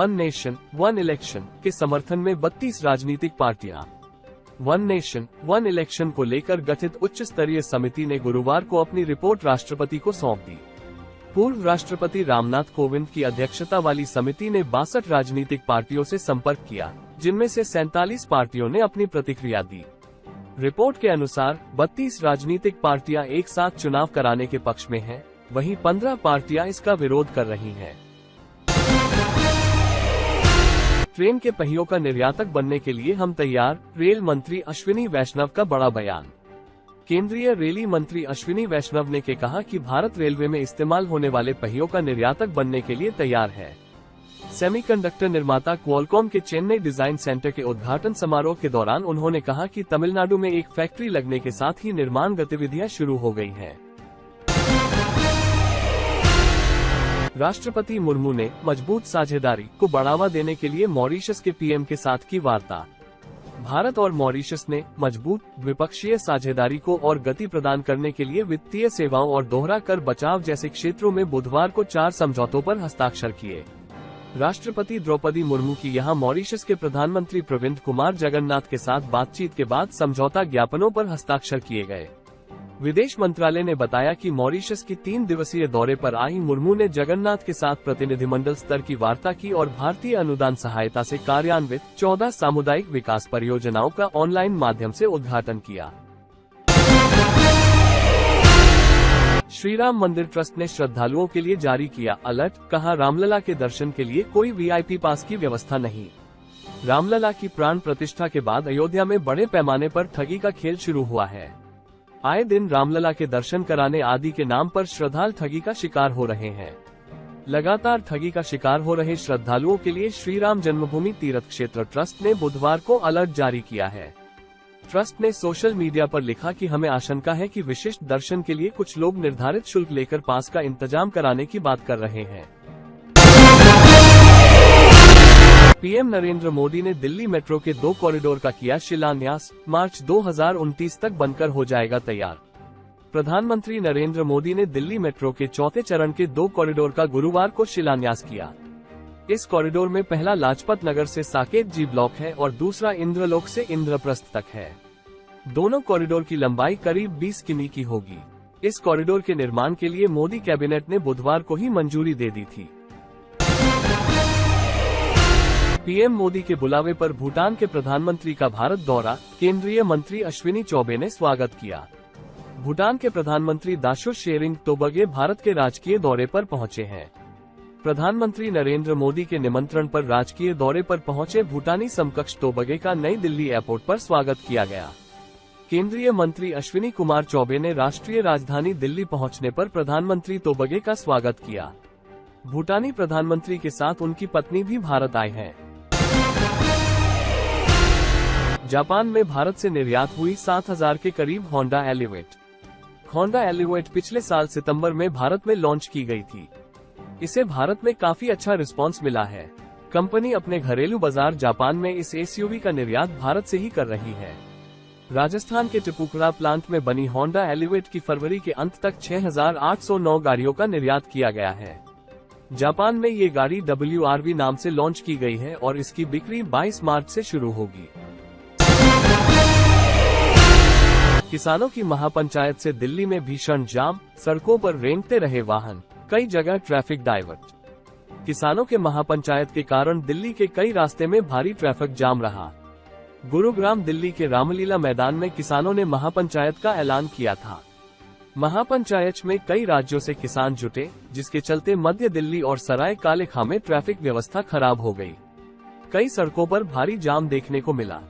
One nation one election के समर्थन में 32 राजनीतिक पार्टियां। वन नेशन वन इलेक्शन को लेकर गठित उच्च स्तरीय समिति ने गुरुवार को अपनी रिपोर्ट राष्ट्रपति को सौंप दी। पूर्व राष्ट्रपति रामनाथ कोविंद की अध्यक्षता वाली समिति ने 62 राजनीतिक पार्टियों से संपर्क किया, जिनमें से 47 पार्टियों ने अपनी प्रतिक्रिया दी। रिपोर्ट के अनुसार 32 राजनीतिक पार्टियां एक साथ चुनाव कराने के पक्ष में हैं, वहीं 15 पार्टियां इसका विरोध कर रही हैं। ट्रेन के पहियों का निर्यातक बनने के लिए हम तैयार, रेल मंत्री अश्विनी वैष्णव का बड़ा बयान। केंद्रीय रेल मंत्री अश्विनी वैष्णव ने कहा कि भारत रेलवे में इस्तेमाल होने वाले पहियों का निर्यातक बनने के लिए तैयार है। सेमीकंडक्टर निर्माता क्वालकॉम के चेन्नई डिजाइन सेंटर के उद्घाटन समारोह के दौरान उन्होंने कहा कि तमिलनाडु में एक फैक्ट्री लगने के साथ ही निर्माण गतिविधियां शुरू हो गई हैं। राष्ट्रपति मुर्मू ने मजबूत साझेदारी को बढ़ावा देने के लिए मॉरिशस के पीएम के साथ की वार्ता। भारत और मॉरिशस ने मजबूत द्विपक्षीय साझेदारी को और गति प्रदान करने के लिए वित्तीय सेवाओं और दोहरा कर बचाव जैसे क्षेत्रों में बुधवार को 4 समझौतों पर हस्ताक्षर किए। राष्ट्रपति द्रौपदी मुर्मू की यहां मॉरिशस के प्रधानमंत्री प्रविंद कुमार जगन्नाथ के साथ बातचीत के बाद समझौता ज्ञापनों पर हस्ताक्षर किए गए। विदेश मंत्रालय ने बताया कि मॉरिशस की 3 दिवसीय दौरे पर आई मुर्मू ने जगन्नाथ के साथ प्रतिनिधिमंडल स्तर की वार्ता की और भारतीय अनुदान सहायता से कार्यान्वित 14 सामुदायिक विकास परियोजनाओं का ऑनलाइन माध्यम से उद्घाटन किया। श्री राम मंदिर ट्रस्ट ने श्रद्धालुओं के लिए जारी किया अलर्ट, कहा रामलला के दर्शन के लिए कोई वीआईपी पास की व्यवस्था नहीं। रामलला की प्राण प्रतिष्ठा के बाद अयोध्या में बड़े पैमाने पर ठगी का खेल शुरू हुआ है। आए दिन रामलला के दर्शन कराने आदि के नाम पर श्रद्धालु ठगी का शिकार हो रहे हैं। लगातार ठगी का शिकार हो रहे श्रद्धालुओं के लिए श्री राम जन्मभूमि तीर्थ क्षेत्र ट्रस्ट ने बुधवार को अलर्ट जारी किया है। ट्रस्ट ने सोशल मीडिया पर लिखा कि हमें आशंका है कि विशिष्ट दर्शन के लिए कुछ लोग निर्धारित शुल्क लेकर पास का इंतजाम कराने की बात कर रहे हैं। पीएम नरेंद्र मोदी ने दिल्ली मेट्रो के 2 कॉरिडोर का किया शिलान्यास, मार्च 2029 तक बनकर हो जाएगा तैयार। प्रधानमंत्री नरेंद्र मोदी ने दिल्ली मेट्रो के 4थे चरण के 2 कॉरिडोर का गुरुवार को शिलान्यास किया। इस कॉरिडोर में पहला लाजपत नगर से साकेत जी ब्लॉक है और दूसरा इंद्रलोक से इंद्रप्रस्थ तक है। दोनों कॉरिडोर की लंबाई करीब 20 किमी की होगी। इस कॉरिडोर के निर्माण के लिए मोदी कैबिनेट ने बुधवार को ही मंजूरी दे दी थी। पीएम मोदी के बुलावे पर भूटान के प्रधानमंत्री का भारत दौरा, केंद्रीय मंत्री अश्विनी चौबे ने स्वागत किया। भूटान के प्रधानमंत्री दाशो शेरिंग तोबगे भारत के राजकीय दौरे पर पहुंचे हैं। प्रधानमंत्री नरेंद्र मोदी के निमंत्रण पर राजकीय दौरे पर पहुंचे भूटानी समकक्ष तोबगे का नई दिल्ली एयरपोर्ट पर स्वागत किया गया। केंद्रीय मंत्री अश्विनी कुमार चौबे ने राष्ट्रीय राजधानी दिल्ली पहुंचने पर प्रधानमंत्री तोबगे का स्वागत किया। भूटानी प्रधानमंत्री के साथ उनकी पत्नी भी भारत आए हैं। जापान में भारत से निर्यात हुई 7000 के करीब होंडा एलिवेट। होंडा एलिवेट पिछले साल सितंबर में भारत में लॉन्च की गई थी। इसे भारत में काफी अच्छा रिस्पांस मिला है। कंपनी अपने घरेलू बाजार जापान में इस एसयूवी का निर्यात भारत से ही कर रही है। राजस्थान के टिपुकड़ा प्लांट में बनी होंडा एलिवेट की फरवरी के अंत तक 6809 गाड़ियों का निर्यात किया गया है। जापान में ये गाड़ी WRV नाम से लॉन्च की गई है और इसकी बिक्री 22 मार्च से शुरू होगी। किसानों की महापंचायत से दिल्ली में भीषण जाम, सड़कों पर रेंगते रहे वाहन, कई जगह ट्रैफिक डाइवर्ट। किसानों के महापंचायत के कारण दिल्ली के कई रास्ते में भारी ट्रैफिक जाम रहा। गुरुग्राम दिल्ली के रामलीला मैदान में किसानों ने महापंचायत का ऐलान किया था। महापंचायत में कई राज्यों से किसान जुटे, जिसके चलते मध्य दिल्ली और सराय काले खां में ट्रैफिक व्यवस्था खराब हो गई। कई सड़कों पर भारी जाम देखने को मिला।